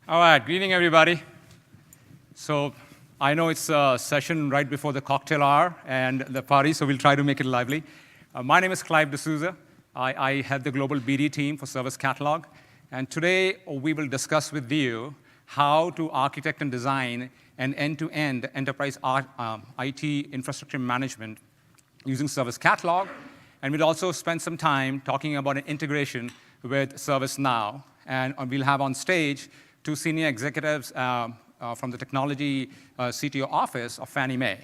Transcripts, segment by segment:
All right, good evening, everybody. So I know it's a session right before the cocktail hour and the party, so we'll try to make it lively. My name is Clive D'Souza. I head the global BD team for Service Catalog. And today we will discuss with you how to architect and design an end-to-end enterprise IT infrastructure management using Service Catalog. And we'll also spend some time talking about an integration with ServiceNow. And we'll have on stage two senior executives from the technology CTO office of Fannie Mae.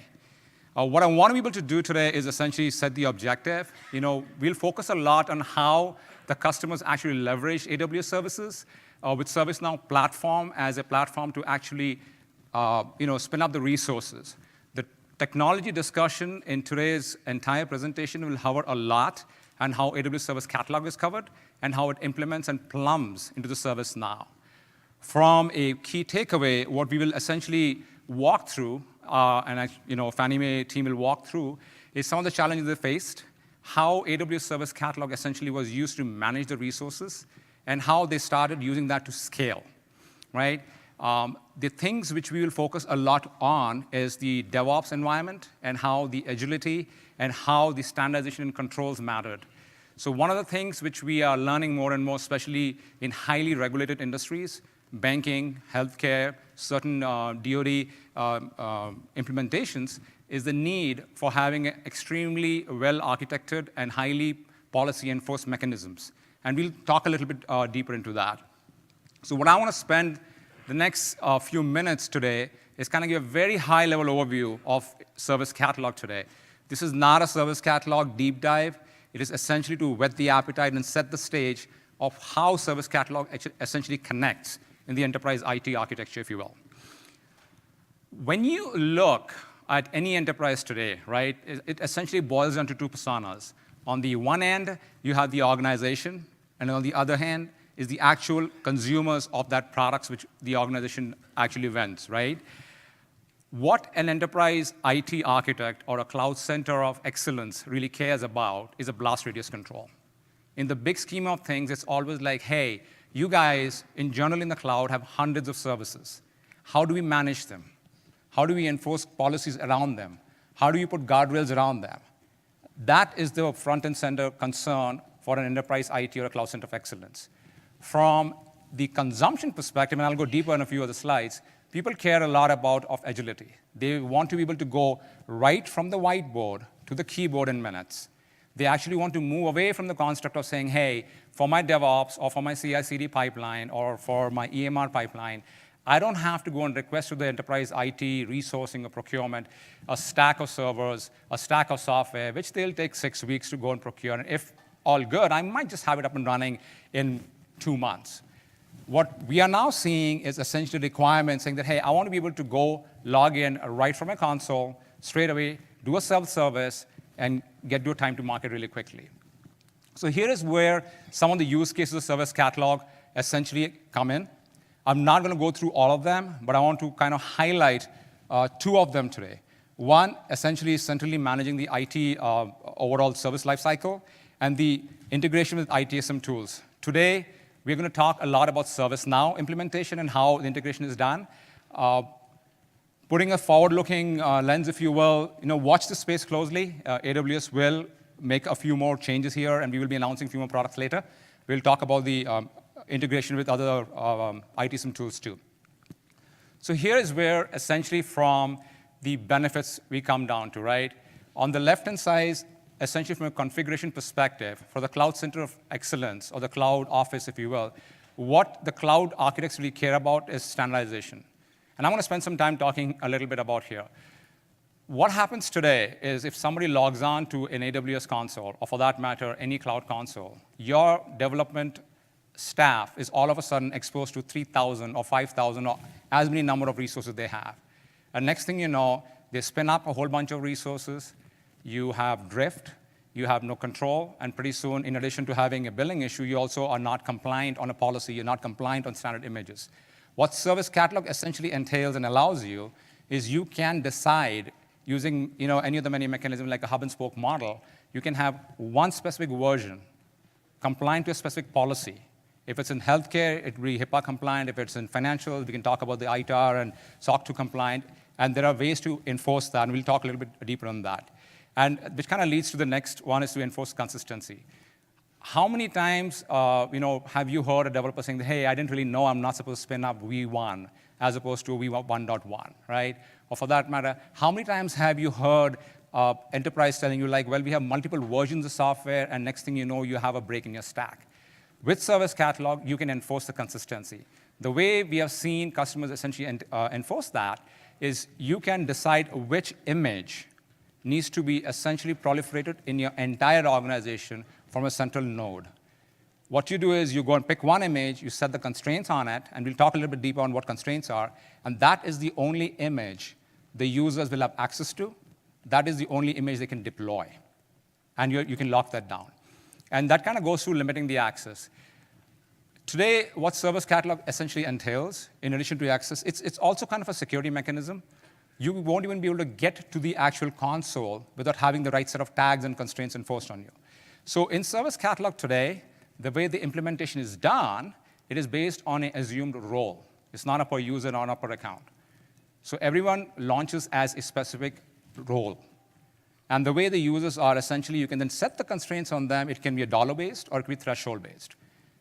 What I want to be able to do today is essentially set the objective. We'll focus a lot on how the customers actually leverage AWS services with ServiceNow platform as a platform to actually spin up the resources. The technology discussion in today's entire presentation will cover a lot on how AWS Service Catalog is covered and how it implements and plumbs into the ServiceNow. From a key takeaway, what we will essentially walk through, Fannie Mae team will walk through, is some of the challenges they faced, how AWS Service Catalog essentially was used to manage the resources, and how they started using that to scale, right? The things which we will focus a lot on is the DevOps environment and how the agility and how the standardization and controls mattered. So one of the things which we are learning more and more, especially in highly regulated industries, banking, healthcare, certain DoD implementations, is the need for having extremely well-architected and highly policy-enforced mechanisms. And we'll talk a little bit deeper into that. So what I want to spend the next few minutes today is kind of give a very high-level overview of Service Catalog today. This is not a Service Catalog deep dive. It is essentially to whet the appetite and set the stage of how Service Catalog essentially connects in the enterprise IT architecture, if you will. When you look at any enterprise today, right, it essentially boils down to two personas. On the one end, you have the organization, and on the other hand is the actual consumers of that products which the organization actually vends, right? What an enterprise IT architect or a cloud center of excellence really cares about is a blast radius control. In the big scheme of things, it's always like, hey, you guys, in general in the cloud, have hundreds of services. How do we manage them? How do we enforce policies around them? How do you put guardrails around them? That is the front and center concern for an enterprise IT or a cloud center of excellence. From the consumption perspective, and I'll go deeper in a few of the slides, people care a lot about agility. They want to be able to go right from the whiteboard to the keyboard in minutes. They actually want to move away from the construct of saying, hey, for my DevOps or for my CI/CD pipeline or for my EMR pipeline, I don't have to go and request to the enterprise IT resourcing or procurement a stack of servers, a stack of software, which they'll take 6 weeks to go and procure. And if all good, I might just have it up and running in 2 months. What we are now seeing is essentially requirements saying that, hey, I want to be able to go log in right from a console, straight away, do a self-service, and get your time to market really quickly. So here is where some of the use cases of Service Catalog essentially come in. I'm not going to go through all of them, but I want to kind of highlight two of them today. One, essentially, is centrally managing the IT overall service lifecycle and the integration with ITSM tools. Today, we're going to talk a lot about ServiceNow implementation and how the integration is done. Putting a forward-looking lens, if you will, watch the space closely. AWS will make a few more changes here, and we will be announcing a few more products later. We'll talk about the integration with other ITSM tools too. So here is where essentially from the benefits we come down to, right? On the left-hand side, essentially from a configuration perspective, for the Cloud Center of Excellence, or the Cloud Office, if you will, what the cloud architects really care about is standardization. And I'm going to spend some time talking a little bit about here. What happens today is if somebody logs on to an AWS console, or for that matter, any cloud console, your development staff is all of a sudden exposed to 3,000 or 5,000 or as many number of resources they have. And next thing you know, they spin up a whole bunch of resources. You have drift. You have no control. And pretty soon, in addition to having a billing issue, you also are not compliant on a policy. You're not compliant on standard images. What Service Catalog essentially entails and allows you is you can decide using any of the many mechanisms like a hub and spoke model. You can have one specific version compliant to a specific policy. If it's in healthcare, it will be HIPAA compliant. If it's in financial, we can talk about the ITAR and SOC 2 compliant. And there are ways to enforce that, and we'll talk a little bit deeper on that. And which kind of leads to the next one, is to enforce consistency. How many times have you heard a developer saying, hey, I didn't really know I'm not supposed to spin up V1 as opposed to V1.1, right? Or for that matter, how many times have you heard enterprise telling you, like, well, we have multiple versions of software, and next thing you know, you have a break in your stack? With Service Catalog, you can enforce the consistency. The way we have seen customers essentially enforce that is you can decide which image needs to be essentially proliferated in your entire organization from a central node. What you do is you go and pick one image, you set the constraints on it, and we'll talk a little bit deeper on what constraints are, and that is the only image the users will have access to. That is the only image they can deploy. And you can lock that down. And that kind of goes through limiting the access. Today, what Service Catalog essentially entails, in addition to access, it's also kind of a security mechanism. You won't even be able to get to the actual console without having the right set of tags and constraints enforced on you. So in Service Catalog today, the way the implementation is done, it is based on an assumed role. It's not a per user, not a per account. So everyone launches as a specific role. And the way the users are, essentially, you can then set the constraints on them. It can be a dollar-based or it can be threshold-based.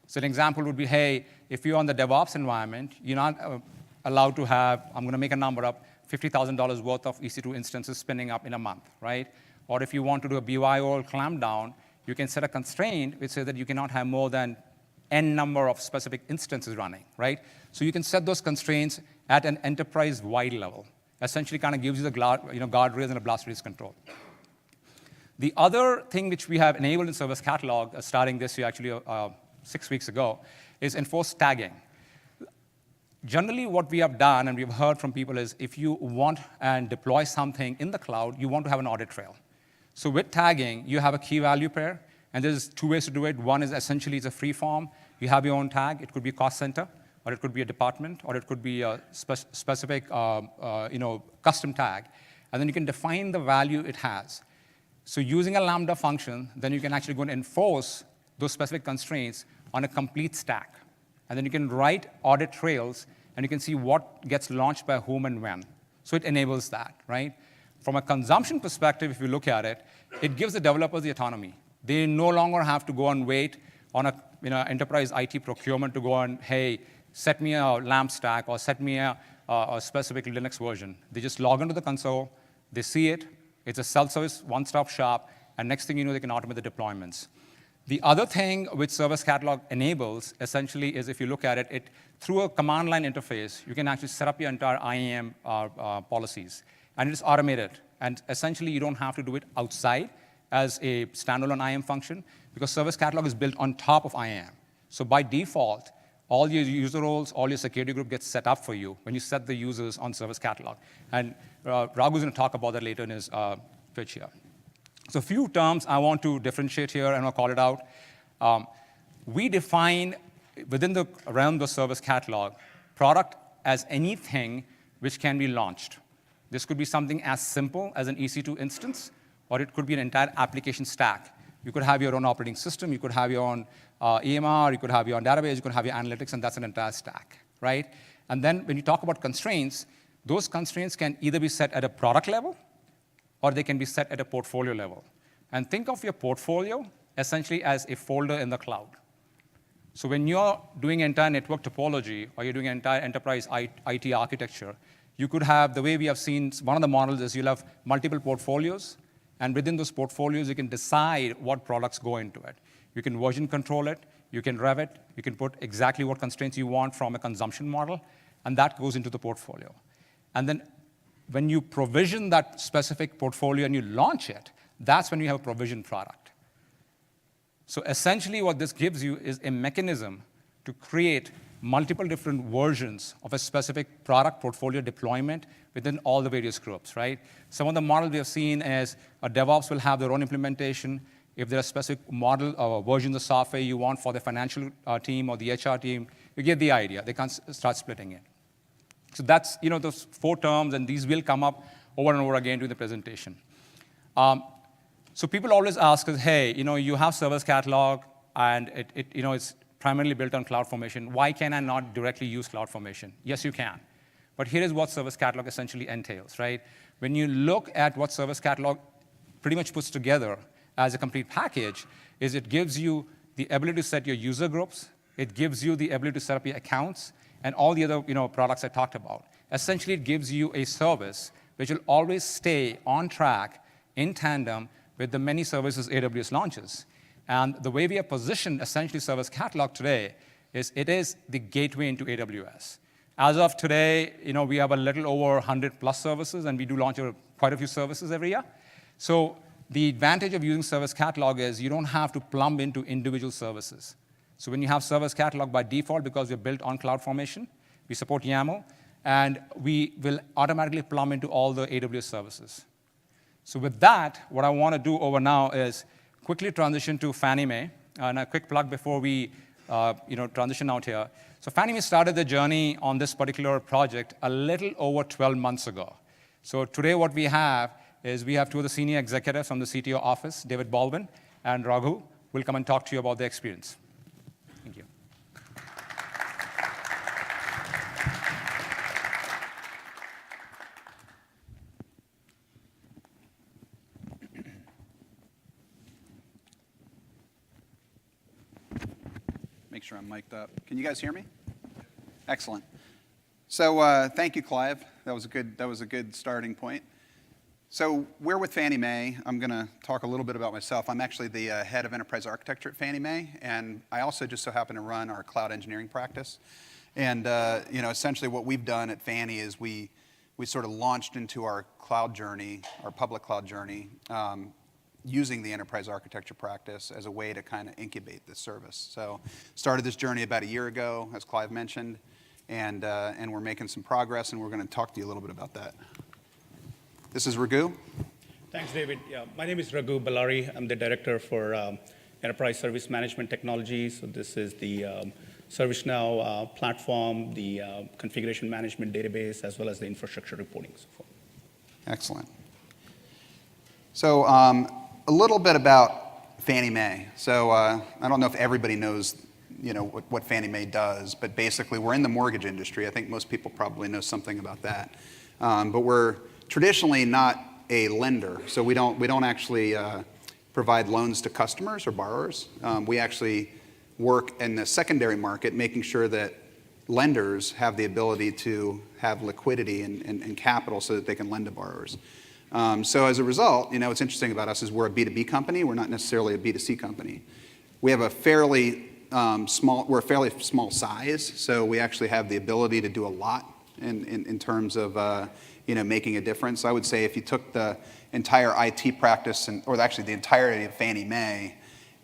So an example would be, hey, if you're on the DevOps environment, you're not allowed to have, I'm going to make a number up, $50,000 worth of EC2 instances spinning up in a month, right? Or if you want to do a BYO clamp down, you can set a constraint which says that you cannot have more than N number of specific instances running, right? So you can set those constraints at an enterprise-wide level. Essentially kind of gives you the guardrails and a blast radius control. The other thing which we have enabled in Service Catalog, starting this year, actually 6 weeks ago, is enforced tagging. Generally, what we have done, and we've heard from people, is if you want and deploy something in the cloud, you want to have an audit trail. So with tagging, you have a key value pair, and there's two ways to do it. One is essentially it's a free form. You have your own tag. It could be a cost center, or it could be a department, or it could be a specific custom tag. And then you can define the value it has. So using a Lambda function, then you can actually go and enforce those specific constraints on a complete stack. And then you can write audit trails, and you can see what gets launched by whom and when. So it enables that, right? From a consumption perspective, if you look at it, it gives the developers the autonomy. They no longer have to go and wait on a enterprise IT procurement to go and, hey, set me a LAMP stack or set me a specific Linux version. They just log into the console, they see it, it's a self-service, one-stop shop, and next thing you know, they can automate the deployments. The other thing which Service Catalog enables, essentially, is if you look at it, through a command line interface, you can actually set up your entire IAM policies. And it is automated. And essentially, you don't have to do it outside as a standalone IAM function, because Service Catalog is built on top of IAM. So by default, all your user roles, all your security group gets set up for you when you set the users on Service Catalog. And Raghu's going to talk about that later in his pitch here. So a few terms I want to differentiate here, and I'll call it out. We define, within the realm of the Service Catalog, product as anything which can be launched. This could be something as simple as an EC2 instance, or it could be an entire application stack. You could have your own operating system, you could have your own EMR, you could have your own database, you could have your analytics, and that's an entire stack, right? And then when you talk about constraints, those constraints can either be set at a product level, or they can be set at a portfolio level. And think of your portfolio essentially as a folder in the cloud. So when you're doing entire network topology, or you're doing entire enterprise IT architecture, you could have, the way we have seen, one of the models is you'll have multiple portfolios, and within those portfolios, you can decide what products go into it. You can version control it, you can rev it, you can put exactly what constraints you want from a consumption model, and that goes into the portfolio. And then when you provision that specific portfolio and you launch it, that's when you have a provisioned product. So essentially what this gives you is a mechanism to create multiple different versions of a specific product portfolio deployment within all the various groups, right? Some of the models we have seen is a DevOps will have their own implementation. If there are specific model or versions of software you want for the financial team or the HR team, you get the idea. They can't start splitting it. So that's those four terms, and these will come up over and over again during the presentation. So people always ask us, hey, you have Service Catalog, and it's primarily built on CloudFormation. Why can I not directly use CloudFormation? Yes, you can. But here is what Service Catalog essentially entails, right? When you look at what Service Catalog pretty much puts together as a complete package, is it gives you the ability to set your user groups, it gives you the ability to set up your accounts, and all the other products I talked about. Essentially, it gives you a service which will always stay on track in tandem with the many services AWS launches. And the way we have positioned essentially Service Catalog today is it is the gateway into AWS. As of today, we have a little over 100 plus services, and we do launch quite a few services every year. So the advantage of using Service Catalog is you don't have to plumb into individual services. So when you have Service Catalog by default, because we're built on CloudFormation, we support YAML, and we will automatically plumb into all the AWS services. So with that, what I want to do over now is quickly transition to Fannie Mae. And a quick plug before we transition out here. So Fannie Mae started the journey on this particular project a little over 12 months ago. So today what we have is we have two of the senior executives from the CTO office, David Baldwin and Raghu, who will come and talk to you about their experience. Thank you. Make sure I'm mic'd up. Can you guys hear me? Excellent. So thank you, Clive. That was a good starting point. So we're with Fannie Mae. I'm going to talk a little bit about myself. I'm actually the head of enterprise architecture at Fannie Mae, and I also just so happen to run our cloud engineering practice. And essentially what we've done at Fannie is we sort of launched into our cloud journey, our public cloud journey, using the enterprise architecture practice as a way to kind of incubate this service. So started this journey about a year ago, as Clive mentioned, and we're making some progress, and we're going to talk to you a little bit about that. This is Raghu. Thanks, David. Yeah, my name is Raghu Ballari. I'm the director for Enterprise Service Management Technology. So this is the ServiceNow platform, the configuration management database, as well as the infrastructure reporting. Excellent. So a little bit about Fannie Mae. So I don't know if everybody knows what Fannie Mae does, but basically we're in the mortgage industry. I think most people probably know something about that. But we're traditionally not a lender, so we don't actually provide loans to customers or borrowers. We actually work in the secondary market, making sure that lenders have the ability to have liquidity and capital so that they can lend to borrowers. So as a result, what's interesting about us is we're a B2B company. We're not necessarily a B2C company. We have a fairly small size, so we actually have the ability to do a lot in terms of making a difference. I would say if you took the entire IT practice, or actually the entirety of Fannie Mae,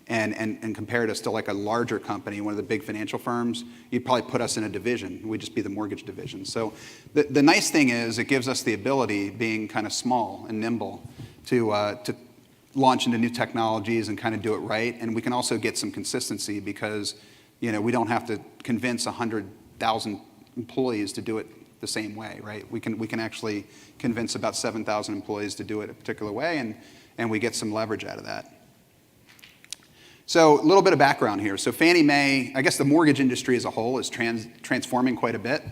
and compared us to like a larger company, one of the big financial firms, you'd probably put us in a division. We'd just be the mortgage division. So the nice thing is it gives us the ability, being kind of small and nimble, to launch into new technologies and kind of do it right. And we can also get some consistency because we don't have to convince 100,000 employees to do it the same way, right? We can actually convince about 7,000 employees to do it a particular way, and we get some leverage out of that. So a little bit of background here. So Fannie Mae, I guess the mortgage industry as a whole is transforming quite a bit.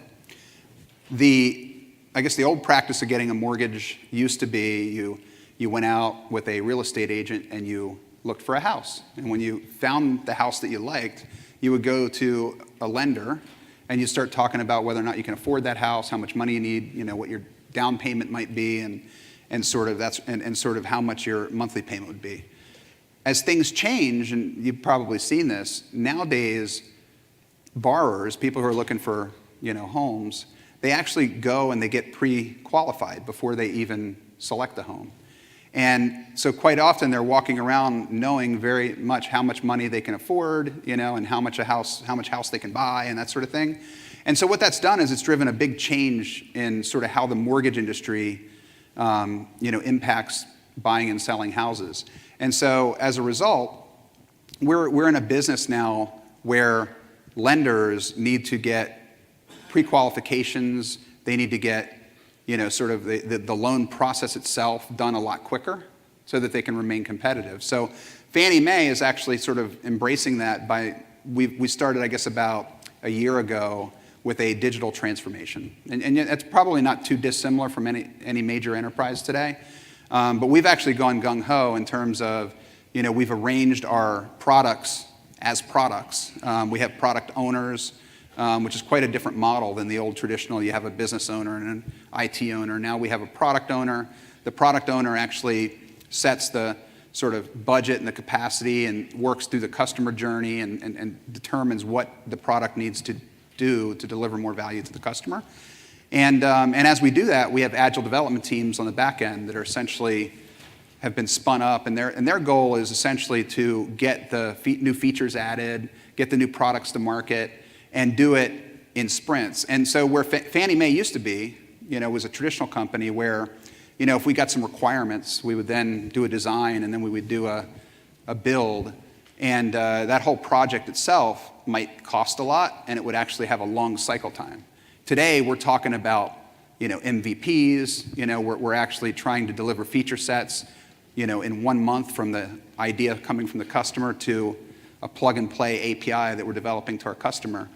I guess the old practice of getting a mortgage used to be you went out with a real estate agent and you looked for a house. And when you found the house that you liked, you would go to a lender and you start talking about whether or not you can afford that house, how much money you need, what your down payment might be, and sort of how much your monthly payment would be. As things change, and you've probably seen this, nowadays borrowers, people who are looking for homes, they actually go and they get pre-qualified before they even select a home. And so quite often they're walking around knowing very much how much money they can afford, and how much house they can buy and that sort of thing. And so what that's done is it's driven a big change in sort of how the mortgage industry, impacts buying and selling houses. And so as a result, we're in a business now where lenders need to get pre-qualifications. They need to get sort of the loan process itself done a lot quicker so that they can remain competitive. So Fannie Mae is actually sort of embracing that by we started, I guess, about a year ago with a digital transformation. And it's probably not too dissimilar from any major enterprise today. But we've actually gone gung-ho in terms of, we've arranged our products as products. We have product owners, which is quite a different model than the old traditional. You have a business owner and an IT owner. Now we have a product owner. The product owner actually sets the sort of budget and the capacity and works through the customer journey and determines what the product needs to do to deliver more value to the customer. And as we do that, we have agile development teams on the back end that are essentially have been spun up, and their goal is essentially to get the new features added, get the new products to market, and do it in sprints. And so where Fannie Mae used to be, was a traditional company where, if we got some requirements, we would then do a design, and then we would do a build, and that whole project itself might cost a lot, and it would actually have a long cycle time. Today, we're talking about, MVPs. We're actually trying to deliver feature sets, in 1 month from the idea coming from the customer to a plug-and-play API that we're developing to our customer.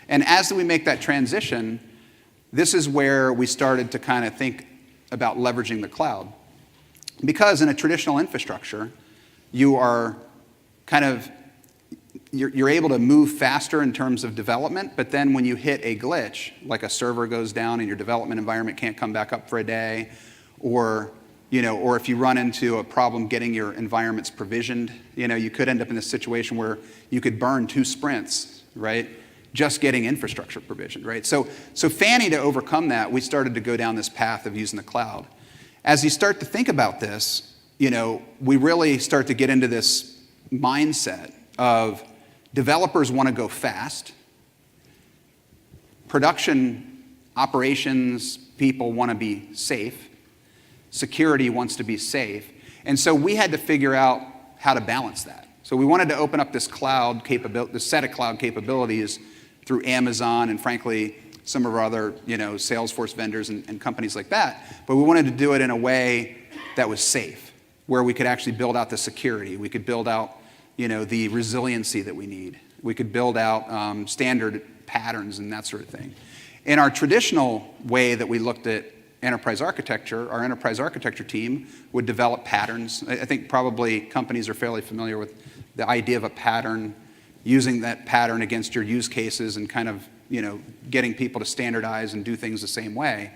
And as we make that transition, this is where we started to kind of think about leveraging the cloud. Because in a traditional infrastructure, you are you're able to move faster in terms of development, but then when you hit a glitch, like a server goes down and your development environment can't come back up for a day, or if you run into a problem getting your environments provisioned, you could end up in a situation where you could burn 2 sprints, right? Just getting infrastructure provisioned, right? So Fannie, to overcome that, we started to go down this path of using the cloud. As you start to think about this, we really start to get into this mindset of developers want to go fast. Production operations people want to be safe. Security wants to be safe. And so we had to figure out how to balance that. So we wanted to open up this cloud capability, this set of cloud capabilities through Amazon and frankly, some of our other, Salesforce vendors and companies like that. But we wanted to do it in a way that was safe, where we could actually build out the security. We could build out, the resiliency that we need. We could build out standard patterns and that sort of thing. In our traditional way that we looked at enterprise architecture, our enterprise architecture team would develop patterns. I think probably companies are fairly familiar with the idea of a pattern, using that pattern against your use cases and kind of, getting people to standardize and do things the same way.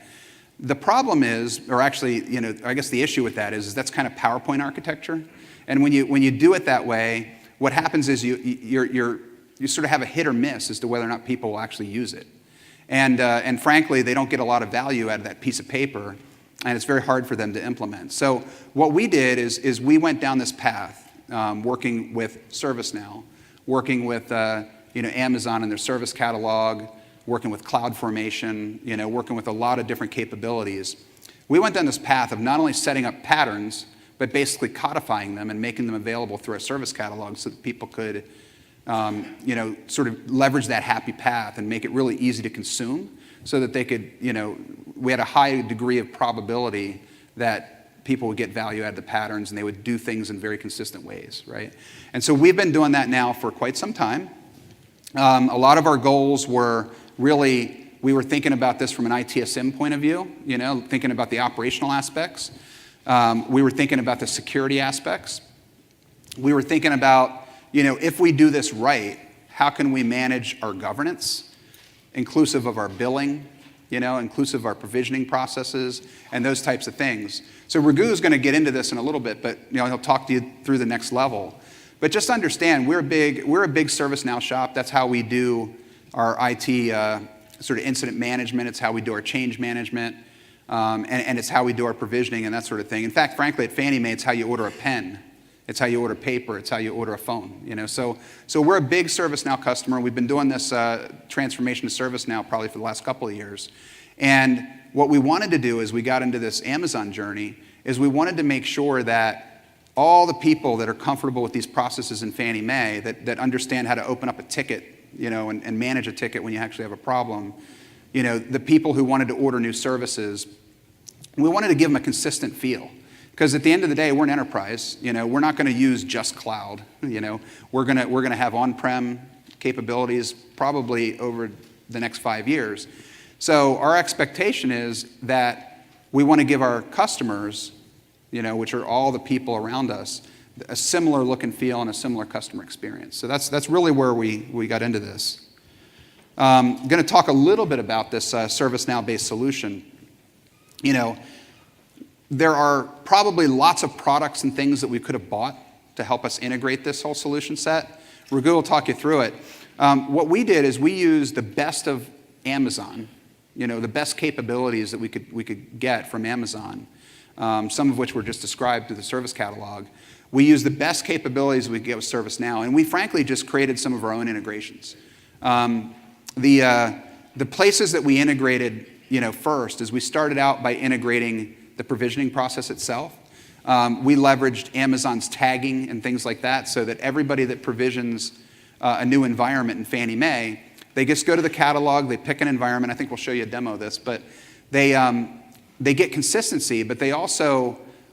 The problem is, or actually, I guess the issue with that is that's kind of PowerPoint architecture. And when you do it that way, what happens is you sort of have a hit or miss as to whether or not people will actually use it. And frankly, they don't get a lot of value out of that piece of paper, and it's very hard for them to implement. So what we did is we went down this path, working with ServiceNow, working with Amazon and their Service Catalog, working with CloudFormation, working with a lot of different capabilities. We went down this path of not only setting up patterns, but basically codifying them and making them available through our Service Catalog so that people could sort of leverage that happy path and make it really easy to consume so that they could, we had a high degree of probability that people would get value out of the patterns and they would do things in very consistent ways, right? And so we've been doing that now for quite some time. A lot of our goals were really, we were thinking about this from an ITSM point of view, thinking about the operational aspects. We were thinking about the security aspects. We were thinking about, if we do this right, how can we manage our governance, inclusive of our billing, inclusive of our provisioning processes, and those types of things. So Raghu is going to get into this in a little bit, but he'll talk to you through the next level. But just understand, we're a big ServiceNow shop. That's how we do our IT sort of incident management. It's how we do our change management, and it's how we do our provisioning and that sort of thing. In fact, frankly, at Fannie Mae, it's how you order a pen. It's how you order paper. It's how you order a phone. So we're a big ServiceNow customer. We've been doing this transformation to ServiceNow probably for the last couple of years. And what we wanted to do as we got into this Amazon journey is we wanted to make sure that all the people that are comfortable with these processes in Fannie Mae, that understand how to open up a ticket, and manage a ticket when you actually have a problem, the people who wanted to order new services, we wanted to give them a consistent feel. Because at the end of the day, we're an enterprise. We're not going to use just cloud. We're going to have on-prem capabilities probably over the next 5 years. So our expectation is that we want to give our customers, which are all the people around us, a similar look and feel and a similar customer experience. So that's really where we got into this. I'm going to talk a little bit about this ServiceNow-based solution. There are probably lots of products and things that we could have bought to help us integrate this whole solution set. Raghu will talk you through it. What we did is we used the best of Amazon, the best capabilities that we could get from Amazon, some of which were just described through the Service Catalog. We used the best capabilities we could get with ServiceNow, and we frankly just created some of our own integrations. The places that we integrated, first is we started out by integrating the provisioning process itself. We leveraged Amazon's tagging and things like that so that everybody that provisions a new environment in Fannie Mae, they just go to the catalog, they pick an environment. I think we'll show you a demo of this, but they get consistency, but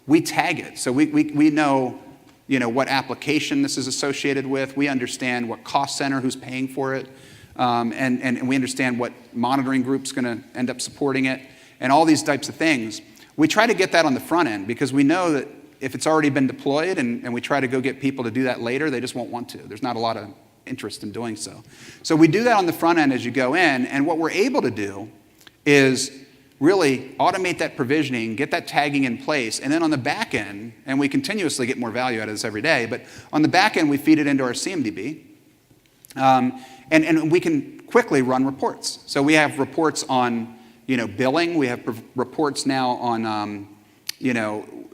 we tag it. So we know, what application this is associated with. We understand what cost center, who's paying for it, and we understand what monitoring group's going to end up supporting it, and all these types of things. We try to get that on the front end because we know that if it's already been deployed and we try to go get people to do that later, they just won't want to. There's not a lot of interest in doing so. So we do that on the front end as you go in, and what we're able to do is really automate that provisioning, get that tagging in place, and then on the back end, and we continuously get more value out of this every day, but on the back end, we feed it into our CMDB, and we can quickly run reports. So we have reports on billing. We have reports now on,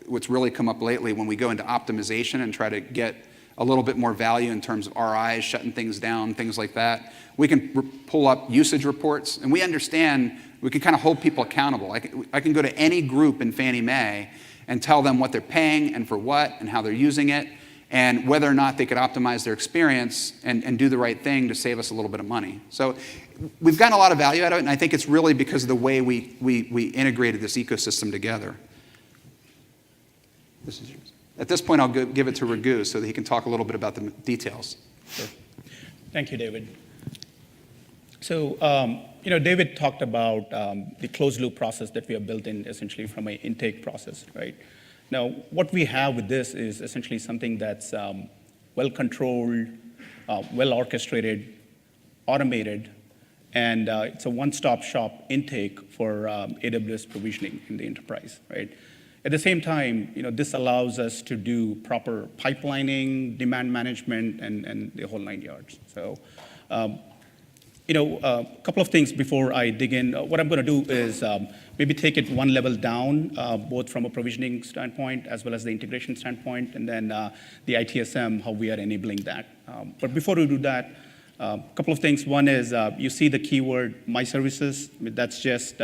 what's really come up lately when we go into optimization and try to get a little bit more value in terms of RIs, shutting things down, things like that. We can pull up usage reports, and we understand we can kind of hold people accountable. I can go to any group in Fannie Mae and tell them what they're paying and for what and how they're using it and whether or not they could optimize their experience and do the right thing to save us a little bit of money. So we've gotten a lot of value out of it, and I think it's really because of the way we integrated this ecosystem together. This is yours. At this point, I'll give it to Raghu so that he can talk a little bit about the details. Sure. Thank you, David. So, David talked about the closed loop process that we have built in essentially from an intake process, right? Now, what we have with this is essentially something that's well controlled, well orchestrated, automated, and it's a one-stop shop intake for AWS provisioning in the enterprise, right? At the same time, this allows us to do proper pipelining, demand management, and the whole 9 yards. So, a couple of things before I dig in. What I'm going to do is maybe take it one level down, both from a provisioning standpoint as well as the integration standpoint, and then the ITSM, how we are enabling that. But before we do that, a couple of things. One is you see the keyword My Services. That's just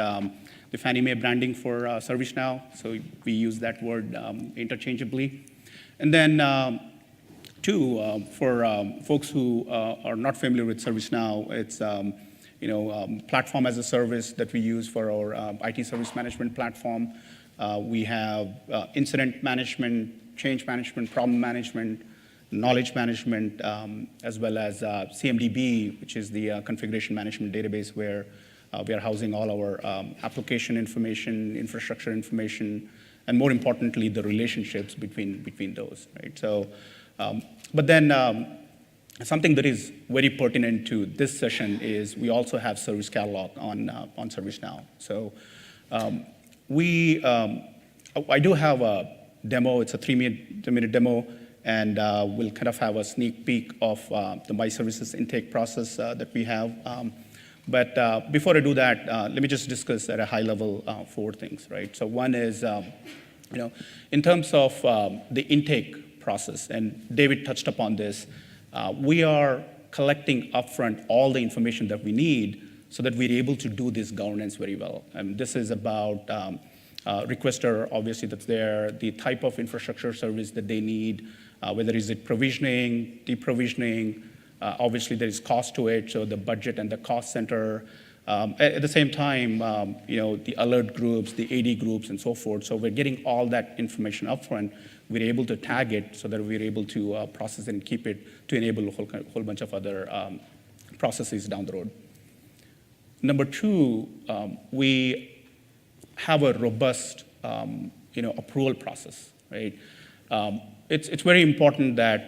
the Fannie Mae branding for ServiceNow. So we use that word interchangeably. And then two, for folks who are not familiar with ServiceNow, it's platform as a service that we use for our IT service management platform. We have incident management, change management, problem management, knowledge management, as well as CMDB, which is the configuration management database where we are housing all our application information, infrastructure information, and more importantly, the relationships between those, right? So, but then something that is very pertinent to this session is we also have Service Catalog on ServiceNow. So I do have a demo. It's a 3-minute demo, and we'll kind of have a sneak peek of the My Services intake process that we have. But before I do that, let me just discuss at a high level 4 things, right? So one is, in terms of the intake process, and David touched upon this, we are collecting upfront all the information that we need so that we're able to do this governance very well. And this is about requester, obviously, that's there, the type of infrastructure service that they need, whether is it provisioning, deprovisioning. Obviously, there is cost to it, so the budget and the cost center. At the same time, the alert groups, the AD groups, and so forth. So we're getting all that information upfront. We're able to tag it so that we're able to process and keep it to enable a whole bunch of other processes down the road. Number two, we have a robust approval process, right? It's very important that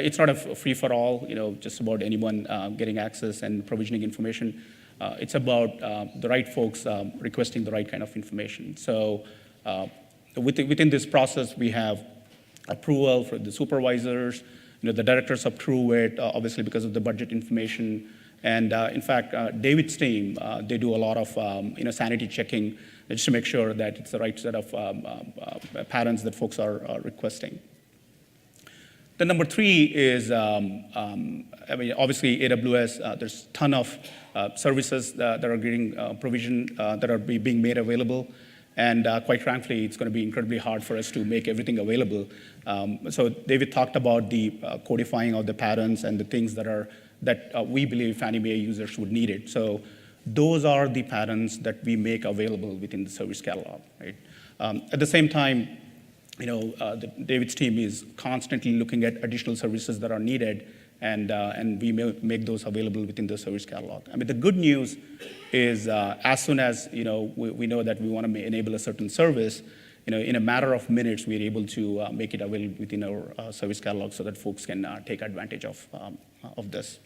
it's not a free-for-all, just about anyone getting access and provisioning information. It's about the right folks requesting the right kind of information. So within this process, we have approval for the supervisors. The directors approve it, obviously because of the budget information. And in fact, David's team, they do a lot of sanity checking just to make sure that it's the right set of patterns that folks are requesting. Then number three is, obviously AWS, there's a ton of services that are getting provision, that are being made available. And quite frankly, it's going to be incredibly hard for us to make everything available. So David talked about the codifying of the patterns and the things that we believe Fannie Mae users would need it. So those are the patterns that we make available within the service catalog, right? At the same time, David's team is constantly looking at additional services that are needed, and we make those available within the service catalog. The good news is as soon as we know that we want to enable a certain service, in a matter of minutes, we're able to make it available within our service catalog so that folks can take advantage of this.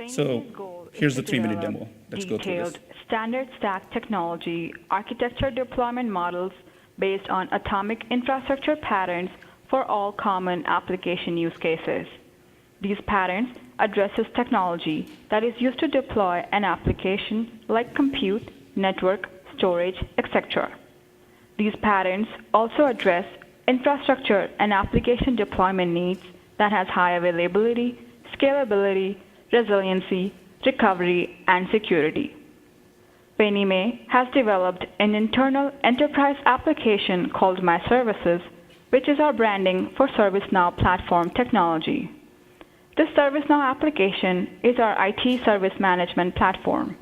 So here's the 3-minute demo. Let's go through this. Standard stack technology architecture deployment models based on atomic infrastructure patterns for all common application use cases. These patterns addresses technology that is used to deploy an application like compute, network, storage, etc. These patterns also address infrastructure and application deployment needs that has high availability, scalability, resiliency, recovery, and security. Fannie Mae has developed an internal enterprise application called My Services, which is our branding for ServiceNow platform technology. This ServiceNow application is our IT service management platform.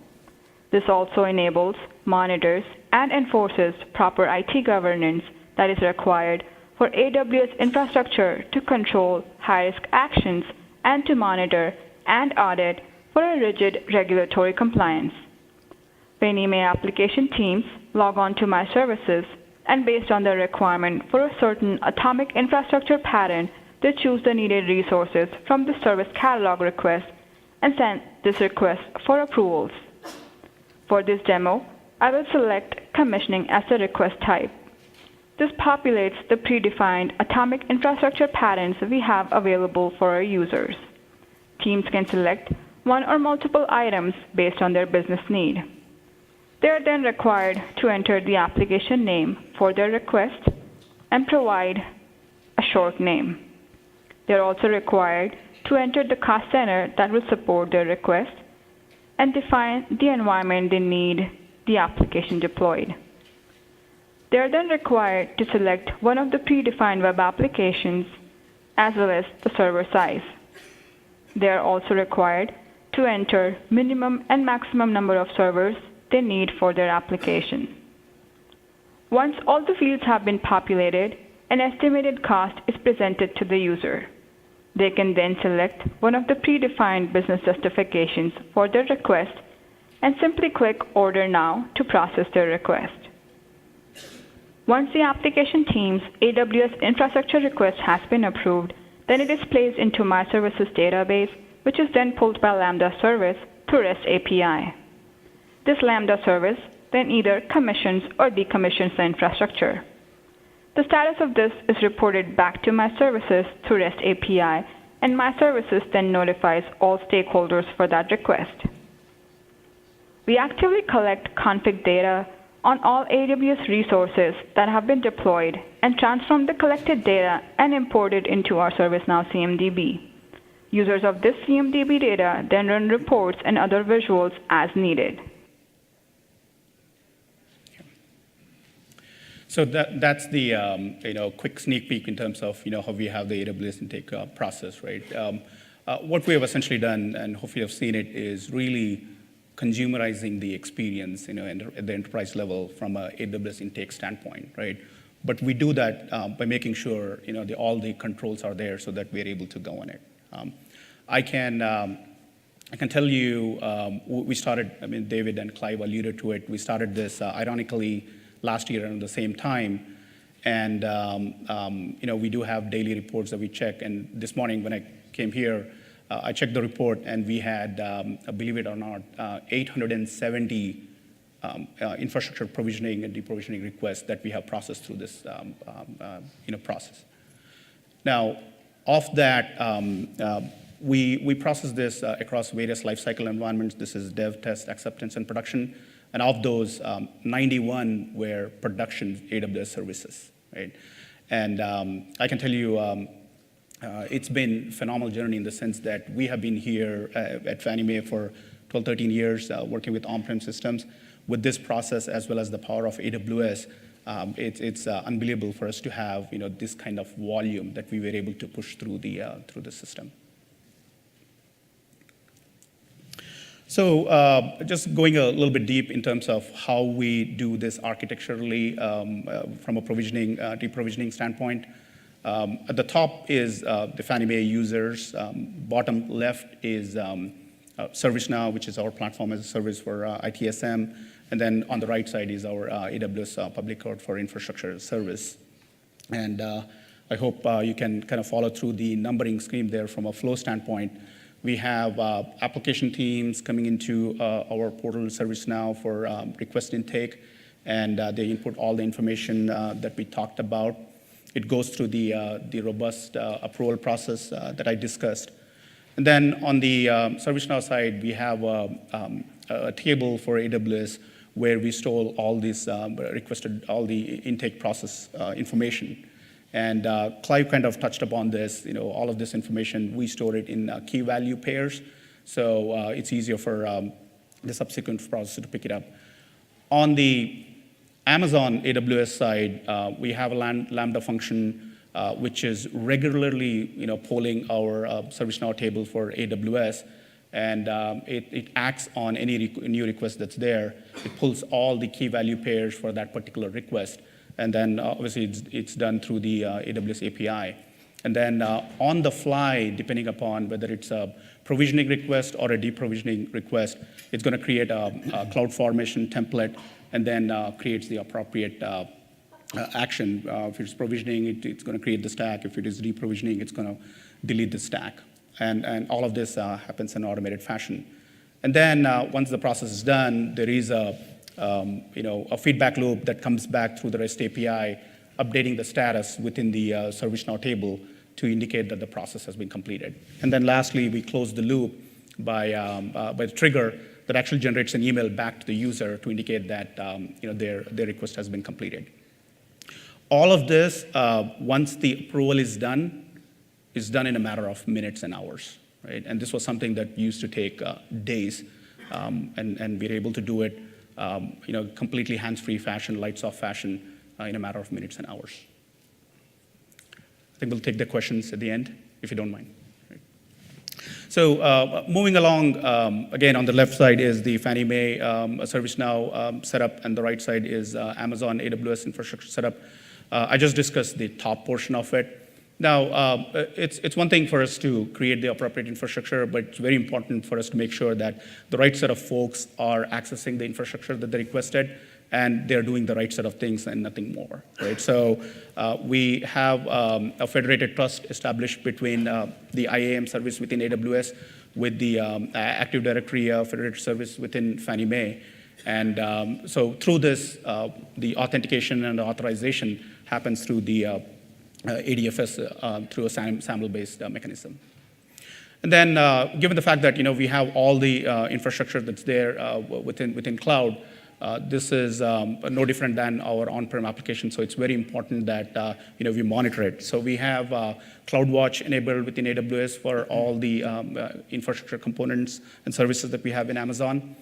This also enables, monitors, and enforces proper IT governance that is required for AWS infrastructure to control high-risk actions and to monitor and audit for a rigid regulatory compliance. Fannie Mae application teams log on to My Services, and based on the requirement for a certain atomic infrastructure pattern, they choose the needed resources from the service catalog request and send this request for approvals. For this demo, I will select commissioning as the request type. This populates the predefined atomic infrastructure patterns we have available for our users. Teams can select one or multiple items based on their business need. They are then required to enter the application name for their request and provide a short name. They are also required to enter the cost center that will support their request and define the environment they need the application deployed. They are then required to select one of the predefined web applications as well as the server size. They are also required to enter minimum and maximum number of servers they need for their application. Once all the fields have been populated, an estimated cost is presented to the user. They can then select one of the predefined business justifications for their request and simply click Order Now to process their request. Once the application team's AWS infrastructure request has been approved, then it is placed into My Services database, which is then pulled by Lambda service through REST API. This Lambda service then either commissions or decommissions the infrastructure. The status of this is reported back to My Services through REST API, and My Services then notifies all stakeholders for that request. We actively collect config data on all AWS resources that have been deployed and transform the collected data and import it into our ServiceNow CMDB. Users of this CMDB data then run reports and other visuals as needed. So that's the quick sneak peek in terms of how we have the AWS intake process, right? What we have essentially done, and hopefully you've seen it, is really consumerizing the experience at the enterprise level from a AWS intake standpoint, right? But we do that by making sure all the controls are there so that we're able to go on it. I can tell you, we started, David and Clive alluded to it, we started this ironically last year around the same time. And we do have daily reports that we check. And this morning when I came here, I checked the report, and we had, believe it or not, 870 infrastructure provisioning and deprovisioning requests that we have processed through this process. Now, of that, we process this across various lifecycle environments. This is dev, test, acceptance, and production. And of those, 91 were production AWS services, right? And I can tell you, it's been a phenomenal journey in the sense that we have been here at Fannie Mae for 12, 13 years, working with on-prem systems. With this process, as well as the power of AWS, it's unbelievable for us to have this kind of volume that we were able to push through the system. So just going a little bit deep in terms of how we do this architecturally from a provisioning, deprovisioning standpoint. At the top is the Fannie Mae users. Bottom left is ServiceNow, which is our platform as a service for ITSM. And then on the right side is our AWS public cloud for infrastructure as a service. And I hope you can kind of follow through the numbering scheme there from a flow standpoint. We have application teams coming into our portal ServiceNow for request intake, and they input all the information that we talked about. It goes through the robust approval process that I discussed. And then on the ServiceNow side, we have a table for AWS where we store all these all the intake process information. And Clive kind of touched upon this. All of this information, we store it in key value pairs, so it's easier for the subsequent processor to pick it up. On the Amazon AWS side, we have a Lambda function which is regularly, polling our ServiceNow table for AWS, and it acts on any new request that's there. It pulls all the key value pairs for that particular request, and then obviously it's done through the AWS API. And then on the fly, depending upon whether it's a provisioning request or a deprovisioning request, it's going to create a CloudFormation template and then creates the appropriate action. If it's provisioning, it's going to create the stack. If it is deprovisioning, it's going to delete the stack. And all of this happens in an automated fashion. And then once the process is done, there is a feedback loop that comes back through the REST API, updating the status within the ServiceNow table to indicate that the process has been completed. And then lastly, we close the loop by the trigger that actually generates an email back to the user to indicate that their request has been completed. All of this, once the approval is done in a matter of minutes and hours, right? And this was something that used to take days, and we're able to do it completely hands-free fashion, lights-off fashion, in a matter of minutes and hours. I think we'll take the questions at the end, if you don't mind. Right. So moving along, again, on the left side is the Fannie Mae ServiceNow setup, and the right side is Amazon AWS infrastructure setup. I just discussed the top portion of it. Now, it's one thing for us to create the appropriate infrastructure, but it's very important for us to make sure that the right set of folks are accessing the infrastructure that they requested, and they're doing the right set of things and nothing more, right? So we have a federated trust established between the IAM service within AWS with the Active Directory federated service within Fannie Mae. And so through this, the authentication and the authorization happens through the ADFS through a SAML-based mechanism. And then given the fact that we have all the infrastructure that's there within cloud, this is no different than our on-prem application, so it's very important that we monitor it. So we have CloudWatch enabled within AWS for all the infrastructure components and services that we have in Amazon.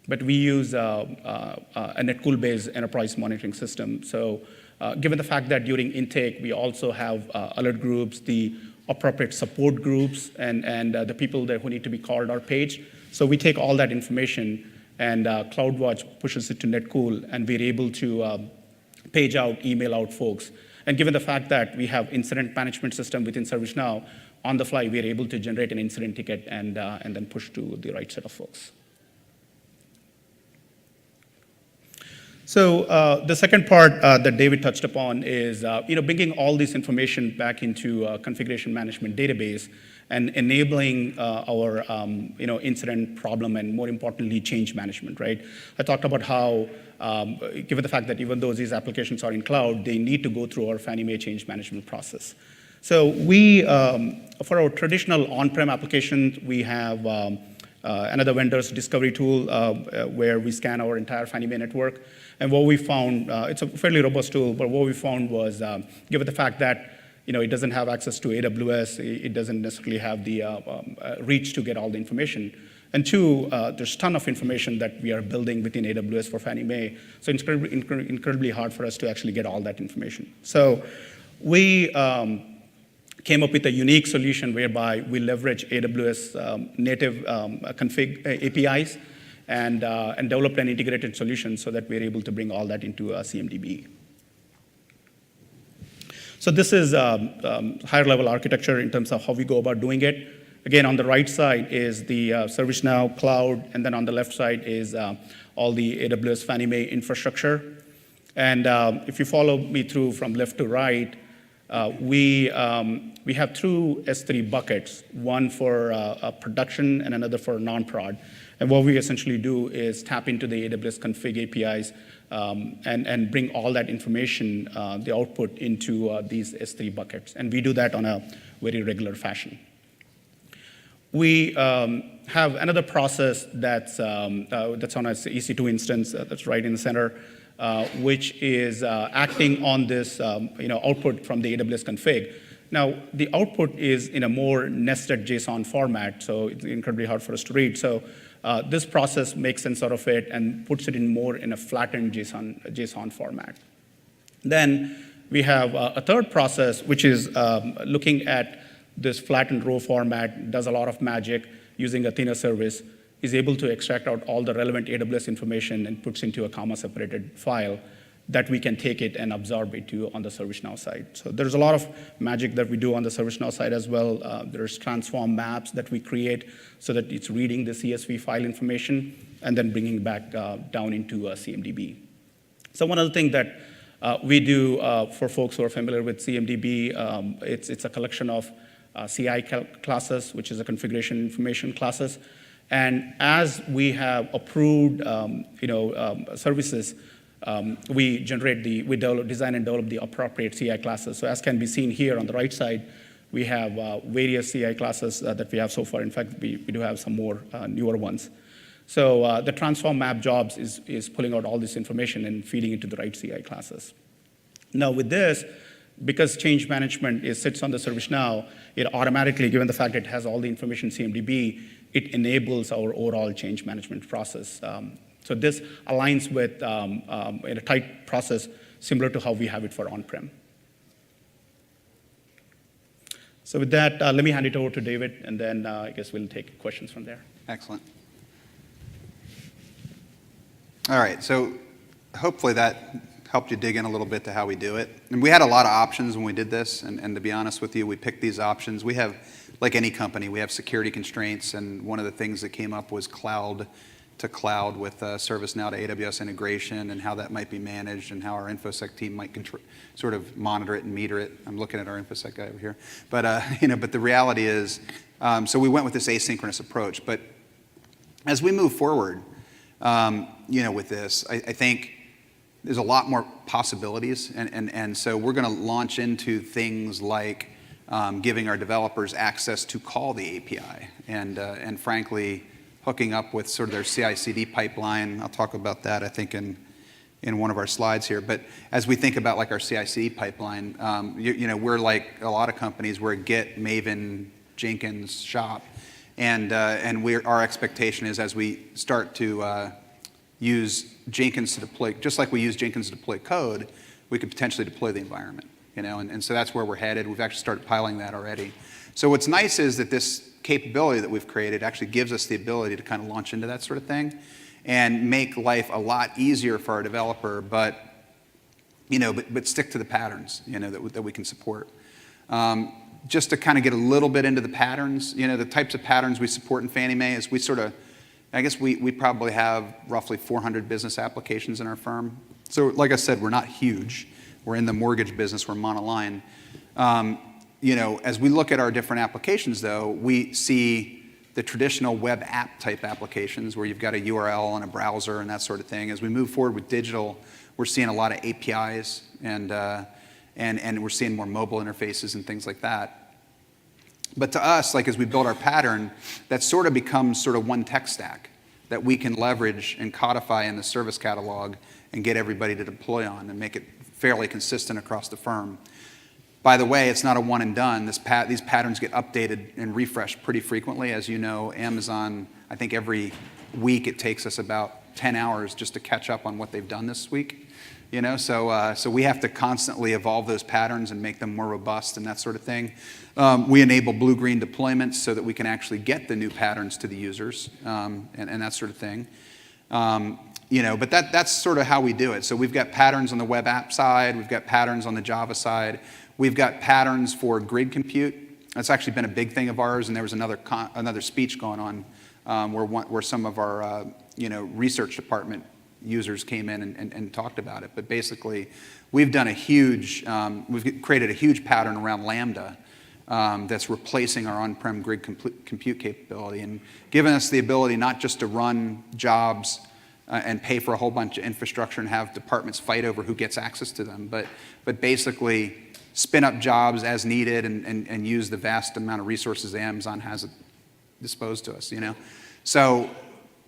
But we use a Netcool-based enterprise monitoring system. So given the fact that during intake, we also have alert groups, the appropriate support groups, and the people there who need to be called or paged. So we take all that information, and CloudWatch pushes it to Netcool, and we're able to page out, email out folks. And given the fact that we have incident management system within ServiceNow, on the fly, we are able to generate an incident ticket and then push to the right set of folks. So the second part that David touched upon is bringing all this information back into a configuration management database and enabling our incident, problem, and more importantly, change management, right? I talked about how, given the fact that even though these applications are in cloud, they need to go through our Fannie Mae change management process. So we, for our traditional on-prem applications, we have another vendor's discovery tool where we scan our entire Fannie Mae network. And what we found, it's a fairly robust tool, but what we found was, given the fact that it doesn't have access to AWS, it doesn't necessarily have the reach to get all the information. And two, there's a ton of information that we are building within AWS for Fannie Mae, so it's incredibly hard for us to actually get all that information. So we came up with a unique solution whereby we leverage AWS native config APIs and developed an integrated solution so that we're able to bring all that into CMDB. So this is higher level architecture in terms of how we go about doing it. Again, on the right side is the ServiceNow cloud, and then on the left side is all the AWS Fannie Mae infrastructure. And if you follow me through from left to right, we have two S3 buckets, one for production and another for non-prod. And what we essentially do is tap into the AWS config APIs and bring all that information, the output, into these S3 buckets. And we do that on a very regular fashion. We have another process that's on an EC2 instance that's right in the center, which is acting on this output from the AWS config. Now, the output is in a more nested JSON format, so it's incredibly hard for us to read. So this process makes sense out of it and puts it in a flattened JSON format. Then we have a third process, which is looking at this flattened row format, does a lot of magic using a thinner service, is able to extract out all the relevant AWS information and puts into a comma-separated file that we can take it and absorb it to on the ServiceNow side. So there's a lot of magic that we do on the ServiceNow side as well. There's transform maps that we create so that it's reading the CSV file information and then bringing back down into CMDB. So one other thing that we do for folks who are familiar with CMDB, it's a collection of CI classes, which is a configuration information classes. And as we have approved services, we design and develop the appropriate CI classes. So as can be seen here on the right side, we have various CI classes that we have so far. In fact, we do have some more newer ones. So the transform map jobs is pulling out all this information and feeding it to the right CI classes. Now with this, because change management sits on the ServiceNow, it automatically, given the fact it has all the information CMDB, it enables our overall change management process. So this aligns with a tight process similar to how we have it for on-prem. So with that, let me hand it over to David, and then I guess we'll take questions from there. Excellent. All right, so hopefully that helped you dig in a little bit to how we do it. And we had a lot of options when we did this, and to be honest with you, we picked these options. We have, like any company, we have security constraints, and one of the things that came up was cloud to cloud with ServiceNow to AWS integration and how that might be managed and how our InfoSec team might sort of monitor it and meter it. I'm looking at our InfoSec guy over here. But, but the reality is, so we went with this asynchronous approach. But as we move forward, with this, I think there's a lot more possibilities. And so we're going to launch into things like giving our developers access to call the API and frankly, hooking up with sort of their CI/CD pipeline. I'll talk about that, I think, in one of our slides here. But as we think about like our CI/CD pipeline, we're like a lot of companies. We're a Git, Maven, Jenkins shop, and our expectation is as we start to use Jenkins to deploy, just like we use Jenkins to deploy code, we could potentially deploy the environment. And so that's where we're headed. We've actually started piloting that already. So what's nice is that this capability that we've created actually gives us the ability to kind of launch into that sort of thing and make life a lot easier for our developer. But but stick to the patterns, that we can support. Just to kind of get a little bit into the patterns, the types of patterns we support in Fannie Mae is we probably have roughly 400 business applications in our firm. So like I said, we're not huge. We're in the mortgage business, we're monoline. As we look at our different applications though, we see the traditional web app type applications where you've got a URL and a browser and that sort of thing. As we move forward with digital, we're seeing a lot of APIs and we're seeing more mobile interfaces and things like that. But to us, like as we build our pattern, that sort of becomes sort of one tech stack that we can leverage and codify in the service catalog and get everybody to deploy on and make it fairly consistent across the firm. By the way, it's not a one and done. These patterns get updated and refreshed pretty frequently. As you know, Amazon, I think every week it takes us about 10 hours just to catch up on what they've done this week. So we have to constantly evolve those patterns and make them more robust and that sort of thing. We enable blue-green deployments so that we can actually get the new patterns to the users and that sort of thing. But that's sort of how we do it. So we've got patterns on the web app side. We've got patterns on the Java side. We've got patterns for grid compute. That's actually been a big thing of ours, and there was another speech going on where some of our research department users came in and talked about it. But basically, we've created a huge pattern around Lambda that's replacing our on-prem grid compute capability and giving us the ability not just to run jobs and pay for a whole bunch of infrastructure and have departments fight over who gets access to them, but basically spin up jobs as needed and use the vast amount of resources that Amazon has disposed to us, So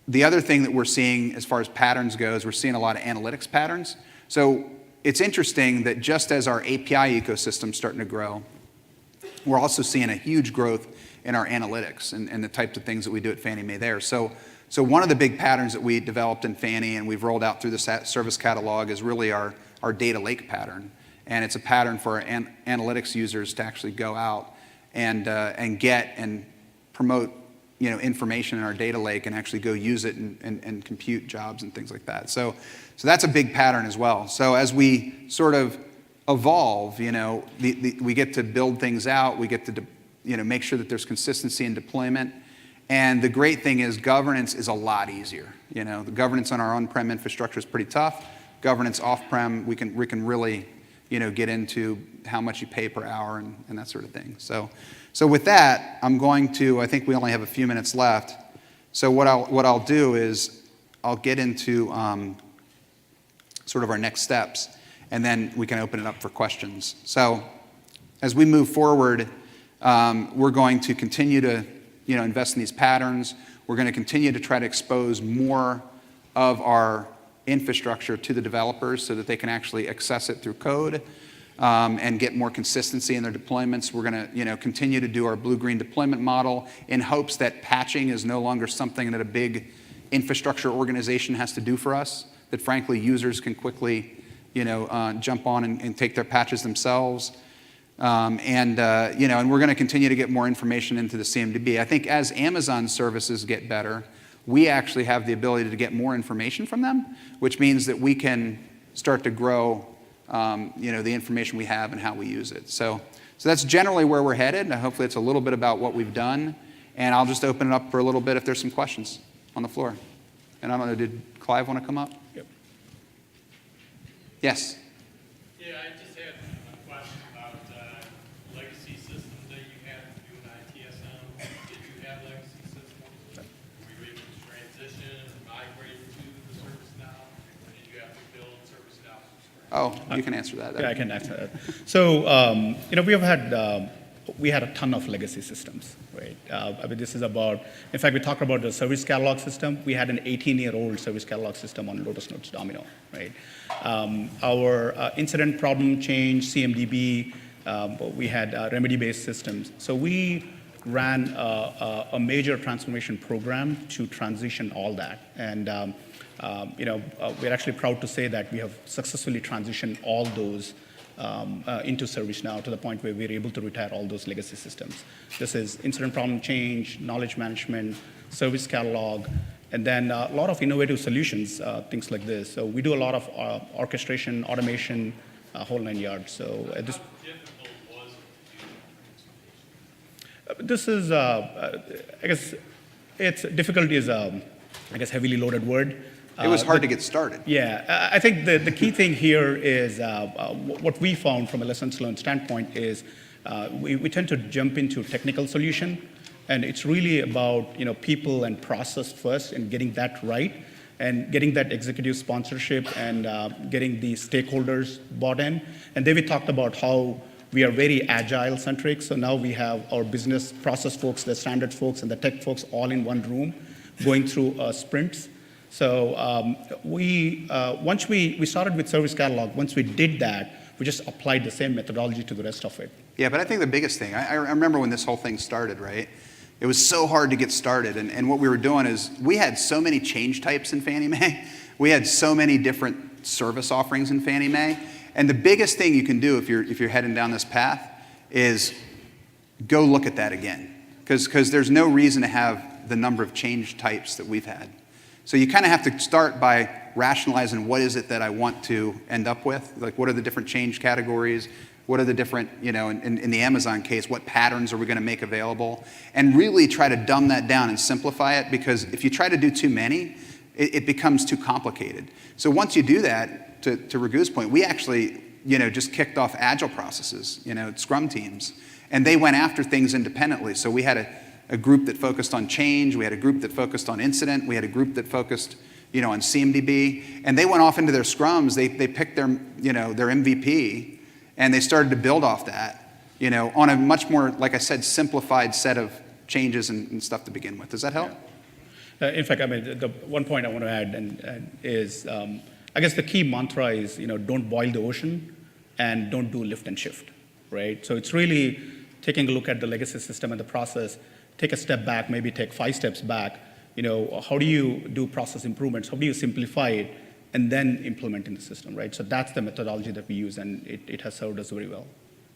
the other thing that we're seeing as far as patterns goes, we're seeing a lot of analytics patterns. So it's interesting that just as our API ecosystem is starting to grow, we're also seeing a huge growth in our analytics and the types of things that we do at Fannie Mae there. So one of the big patterns that we developed in Fannie and we've rolled out through the service catalog is really our data lake pattern. And it's a pattern for our analytics users to actually go out and get and promote information in our data lake and actually go use it and compute jobs and things like that. So that's a big pattern as well. So as we sort of evolve, we get to build things out. We get to make sure that there's consistency in deployment. And the great thing is governance is a lot easier. The governance on our on-prem infrastructure is pretty tough. Governance off-prem, we can really get into how much you pay per hour and that sort of thing. So with that, I think we only have a few minutes left. So what I'll do is I'll get into sort of our next steps, and then we can open it up for questions. So as we move forward, we're going to continue to invest in these patterns. We're going to continue to try to expose more of our infrastructure to the developers so that they can actually access it through code and get more consistency in their deployments. We're going to continue to do our blue-green deployment model in hopes that patching is no longer something that a big infrastructure organization has to do for us, that frankly users can quickly jump on and take their patches themselves. And we're going to continue to get more information into the CMDB. I think as Amazon services get better, we actually have the ability to get more information from them, which means that we can start to grow, the information we have and how we use it. So that's generally where we're headed. And hopefully it's a little bit about what we've done. And I'll just open it up for a little bit if there's some questions on the floor. And I don't know, did Clive want to come up? Yep. Yes. Yeah, I just had a question about legacy systems that you have to do in ITSM. Did you have legacy systems? Were you able to transition and migrate to the ServiceNow? Or did you have to build ServiceNow from scratch? Oh, you can answer that. Yeah, I can answer that. So, we had a ton of legacy systems, right? This is about, in fact, we talked about the service catalog system. We had an 18-year-old service catalog system on Lotus Notes Domino, right? Our incident problem change, CMDB, we had remedy-based systems. So we ran a major transformation program to transition all that. And we're actually proud to say that we have successfully transitioned all those into ServiceNow to the point where we're able to retire all those legacy systems. This is incident problem change, knowledge management, service catalog, and then a lot of innovative solutions, things like this. So we do a lot of orchestration, automation, whole 9 yards. So this. How difficult was it to do that transformation? This is, I guess, its difficulty is, I guess, heavily loaded word. It was hard to get started. Yeah, I think the key thing here is what we found from a lessons learned standpoint is we tend to jump into technical solution, and it's really about people and process first and getting that right, and getting that executive sponsorship and getting the stakeholders bought in. And David talked about how we are very agile centric. So now we have our business process folks, the standard folks, and the tech folks all in one room, going through sprints. So once we started with Service Catalog, once we did that, we just applied the same methodology to the rest of it. Yeah, but I think the biggest thing, I remember when this whole thing started, right? It was so hard to get started, and what we were doing is we had so many change types in Fannie Mae. We had so many different service offerings in Fannie Mae, and the biggest thing you can do if you're heading down this path is go look at that again, because there's no reason to have the number of change types that we've had. So you kind of have to start by rationalizing what is it that I want to end up with, like what are the different change categories, what are the different, in the Amazon case, what patterns are we going to make available, and really try to dumb that down and simplify it, because if you try to do too many, it becomes too complicated. So once you do that, to Raghu's point, we actually, just kicked off agile processes, Scrum teams, and they went after things independently. So we had a group that focused on change, we had a group that focused on incident, we had a group that focused on CMDB, and they went off into their scrums, they picked their MVP, and they started to build off that, on a much more, like I said, simplified set of changes and stuff to begin with. Does that help? In fact, I mean, the one point I want to add is, I guess the key mantra is, don't boil the ocean and don't do lift and shift, right? So it's really taking a look at the legacy system and the process, take a step back, maybe take 5 steps back. How do you do process improvements? How do you simplify it and then implement in the system, right? So that's the methodology that we use, and it has served us very well.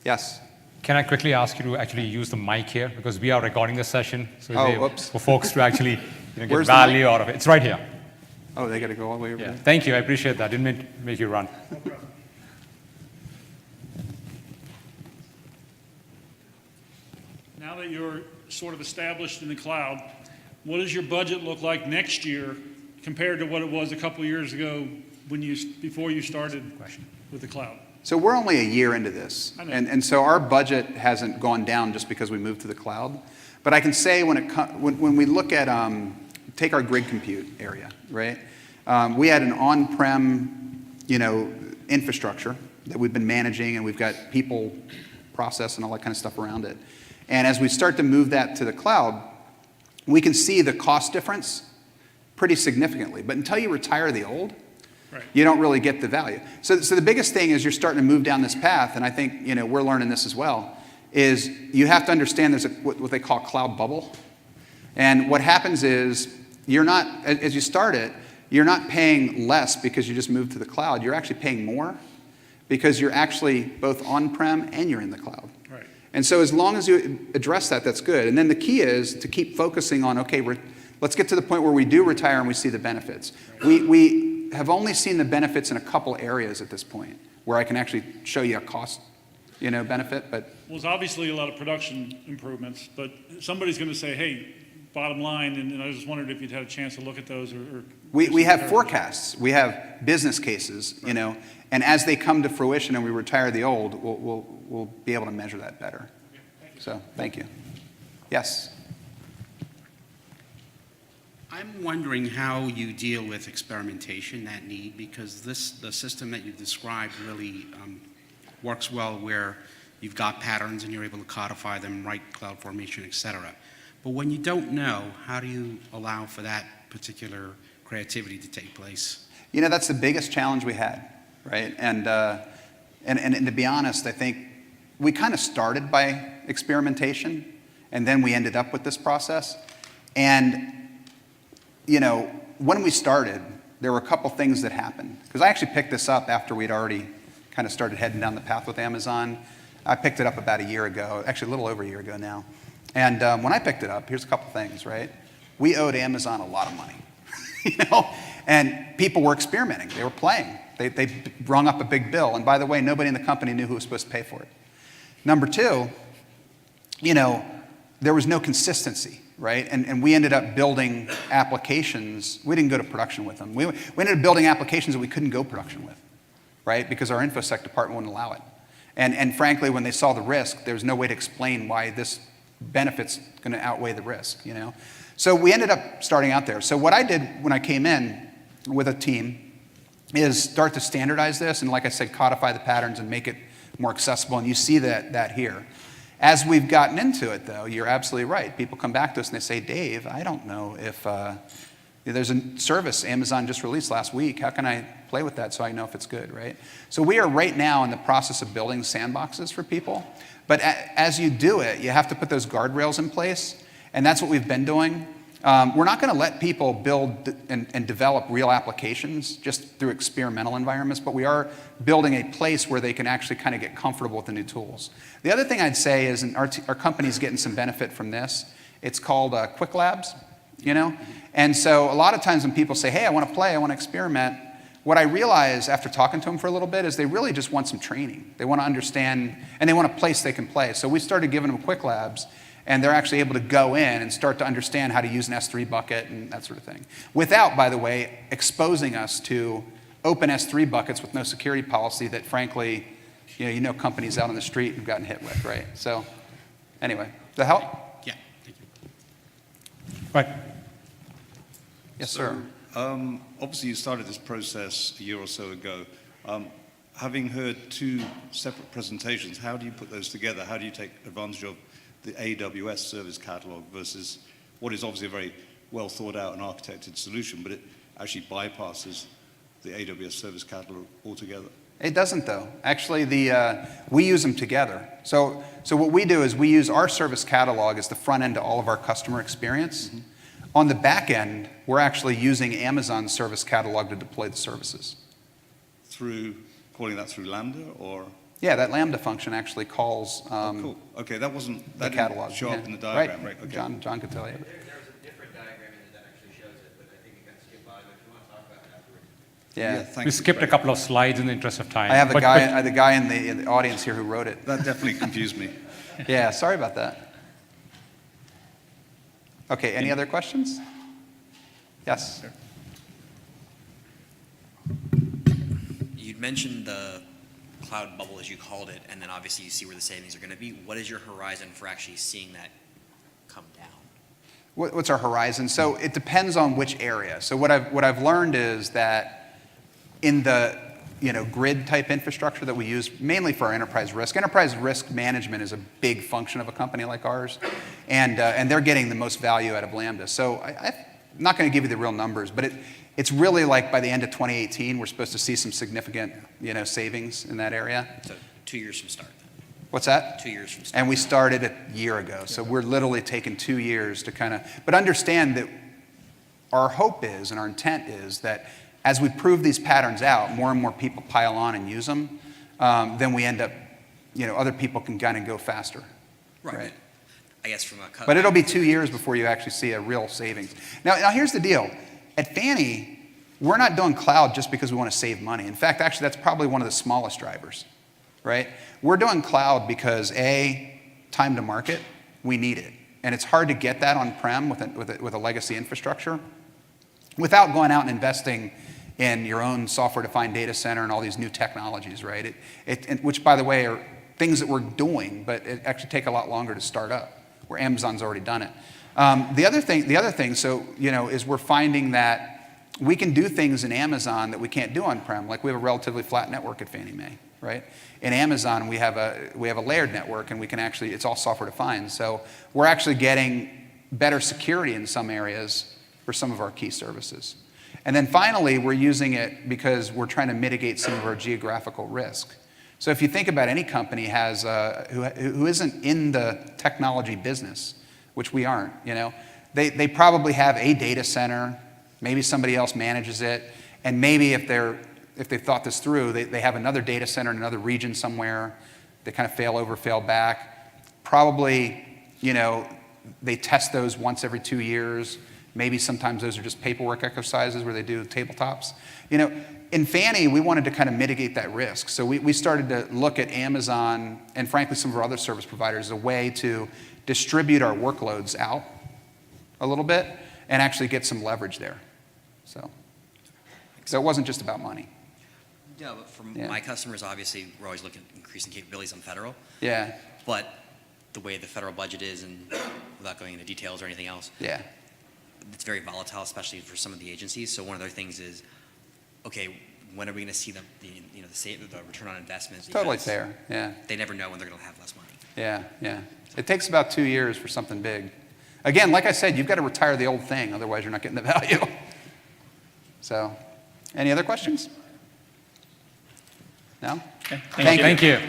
Yes. Can I quickly ask you to actually use the mic here, because we are recording this session, so whoops. for folks to actually get Where's the value mic? out of it. It's right here. Oh, they got to go all the way over Yeah. there? Thank you. I appreciate that. Didn't mean to make you run. Now that you're sort of established in the cloud, what does your budget look like next year compared to what it was a couple years ago before you started with the cloud? So we're only a year into this, I know. and so our budget hasn't gone down just because we moved to the cloud. But I can say when we look at, take our grid compute area, right? We had an on-prem, infrastructure that we've been managing, and we've got people, process, and all that kind of stuff around it. And as we start to move that to the cloud, we can see the cost difference pretty significantly. But until you retire the old, Right. you don't really get the value. So the biggest thing is you're starting to move down this path, and I think we're learning this as well, is you have to understand there's what they call cloud bubble. And what happens is you're not, as you start it, you're not paying less because you just moved to the cloud. You're actually paying more because you're actually both on-prem and you're in the cloud. Right. And so as long as you address that, that's good. And then the key is to keep focusing on, okay, let's get to the point where we do retire and we see the benefits. We have only seen the benefits in a couple areas at this point where I can actually show you a cost, benefit, but. Well, there's obviously a lot of production improvements, but somebody's going to say, hey, bottom line, and I just wondered if you'd had a chance to look at those or We have forecasts, we have business cases, and as they come to fruition and we retire the old, we'll be able to measure that better. So, thank you. Yes? I'm wondering how you deal with experimentation, that need, because the system that you've described really works well where you've got patterns and you're able to codify them, write CloudFormation, et cetera. But when you don't know, how do you allow for that particular creativity to take place? That's the biggest challenge we had, right? And to be honest, I think we kind of started by experimentation, and then we ended up with this process. And when we started, there were a couple things that happened. Because I actually picked this up after we'd already kind of started heading down the path with Amazon. I picked it up about a year ago, actually a little over a year ago now. And when I picked it up, here's a couple things, right? We owed Amazon a lot of money, and people were experimenting, they were playing. They rung up a big bill. And by the way, nobody in the company knew who was supposed to pay for it. Number two, there was no consistency, right? And we ended up building applications. We didn't go to production with them. We ended up building applications that we couldn't go production with, right? Because our InfoSec department wouldn't allow it. And frankly, when they saw the risk, there was no way to explain why this benefit's going to outweigh the risk, So we ended up starting out there. So what I did when I came in with a team is start to standardize this and, like I said, codify the patterns and make it more accessible. And you see that here. As we've gotten into it, though, you're absolutely right. People come back to us and they say, Dave, I don't know if there's a service Amazon just released last week. How can I play with that so I know if it's good, right? So we are right now in the process of building sandboxes for people. But as you do it, you have to put those guardrails in place. And that's what we've been doing. We're not going to let people build and develop real applications just through experimental environments, but we are building a place where they can actually kind of get comfortable with the new tools. The other thing I'd say is, and our company's getting some benefit from this, it's called Quick Labs, And so a lot of times when people say, hey, I want to play, I want to experiment, what I realize after talking to them for a little bit is they really just want some training. They want to understand, and they want a place they can play. So we started giving them Quick Labs, and they're actually able to go in and start to understand how to use an S3 bucket and that sort of thing. Without, by the way, exposing us to open S3 buckets with no security policy that, frankly, companies out on the street have gotten hit with, right? So anyway, does that help? Yeah, thank you. Right. Yes, sir. Obviously, you started this process a year or so ago. Having heard two separate presentations, how do you put those together? How do you take advantage of the AWS Service Catalog versus what is obviously a very well thought out and architected solution, but it actually bypasses the AWS Service Catalog altogether? It doesn't, though. Actually, we use them together. So what we do is we use our Service Catalog as the front end to all of our customer experience. Mm-hmm. On the back end, we're actually using Amazon's Service Catalog to deploy the services. Calling that through Lambda, or? Yeah, that Lambda function actually calls cool. Okay, that the catalog. Show up in the diagram, right? Okay. John could tell you. There's a different diagram in it that actually shows it, but I think you kind of skip by it. If you want to talk about it afterwards. Yeah, thank We you. skipped a couple of slides in the interest of time. I have the guy in the audience here who wrote it. That definitely confused me. Yeah, sorry about that. Okay, any other questions? Yes. You'd mentioned the cloud bubble, as you called it, and then obviously you see where the savings are going to be. What is your horizon for actually seeing that come down? What's our horizon? So it depends on which area. So what I've learned is that in the grid type infrastructure that we use mainly for our enterprise risk management is a big function of a company like ours, and they're getting the most value out of Lambda. So I'm not going to give you the real numbers, but it's really like by the end of 2018 we're supposed to see some significant savings in that area. So 2 years from start then. What's that? 2 years from start. And we started a year ago, so we're literally taking 2 years to but understand that our hope is and our intent is that as we prove these patterns out, more and more people pile on and use them, then we end up, other people can kind of go faster. Right. I guess from a but it'll be 2 years before you actually see a real savings. Now here's the deal. At Fannie, we're not doing cloud just because we want to save money. In fact, actually, that's probably one of the smallest drivers, right? We're doing cloud because time to market, we need it. And it's hard to get that on-prem with a legacy infrastructure without going out and investing in your own software-defined data center and all these new technologies, right? Which, by the way, are things that we're doing, but it actually take a lot longer to start up, where Amazon's already done it. The other thing, is we're finding that we can do things in Amazon that we can't do on-prem. Like we have a relatively flat network at Fannie Mae, right? In Amazon, we have a layered network, and we can actually, it's all software-defined. So we're actually getting better security in some areas for some of our key services. And then finally, we're using it because we're trying to mitigate some of our geographical risk. So if you think about any company who isn't in the technology business, which we aren't, they probably have a data center, maybe somebody else manages it, and maybe if they've thought this through, they have another data center in another region somewhere. They kind of fail over, fail back. Probably, they test those once every 2 years. Maybe sometimes those are just paperwork exercises where they do tabletops. In Fannie, we wanted to kind of mitigate that risk. So we started to look at Amazon and frankly some of our other service providers as a way to distribute our workloads out a little bit and actually get some leverage there. So it wasn't just about money. Yeah, but from Yeah. my customers, obviously, we're always looking at increasing capabilities on federal. Yeah, But the way the federal budget is, and without going into details or anything else, yeah, it's very volatile, especially for some of the agencies. So one of their things is, okay, when are we going to see the return on investment? totally Because fair. Yeah, They never know when they're going to have less money. yeah, yeah. It takes about 2 years for something big. Again, like I said, you've got to retire the old thing, otherwise you're not getting the value. So, any other questions? No? Okay, Thank you. Thank you.